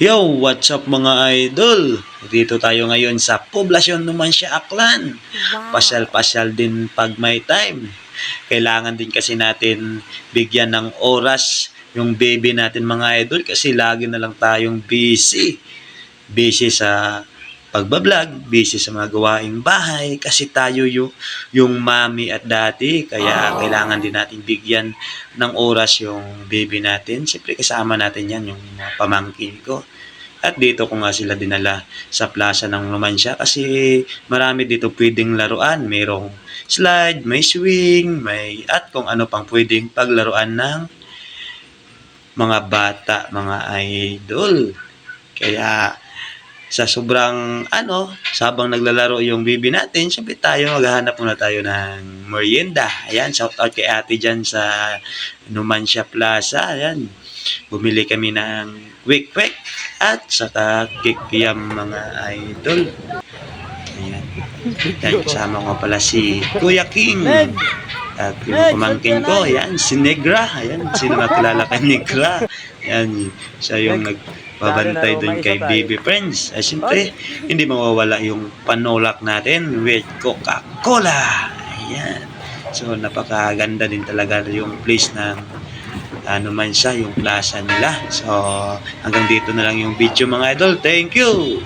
Yo, what's up mga idol? Dito tayo ngayon sa Poblasyon Numancia, Aklan. Wow. Pasyal-pasyal din pag may time. Kailangan din kasi natin bigyan ng oras yung baby natin mga idol kasi lagi na lang tayong busy. Busy sa pagbablog, busy sa mga gawaing bahay kasi tayo yung mami at daddy. Kaya kailangan din natin bigyan ng oras yung baby natin. Siyempre kasama natin yan yung mga pamangkin ko. At dito ko nga sila dinala sa plaza ng Numancia kasi marami dito pwedeng laruan. Mayroong slide, may swing, may at kung ano pang pwedeng paglaruan ng mga bata, mga idol. Kaya sa sobrang sabang naglalaro yung baby natin, syempre tayo maghahanap muna tayo ng merienda. Ayan, shout out kay ate dyan sa Numancia Plaza. Ayan, bumili kami ng quick at saka kikiam mga idol. Ayan, yan, kasama ko pala si Kuya King. At yung pamangkin ko, ayan, si Negra. Ayan, sino nakilala kay Negra? Ayan, siya yung nagbabantay dun kay Baby Friends. Ay, siyempre, hindi mawawala yung panolak natin with Coca-Cola. Ayan. So, napakaganda din talaga yung place ng man siya, yung plaza nila. So, hanggang dito na lang yung video mga idol. Thank you!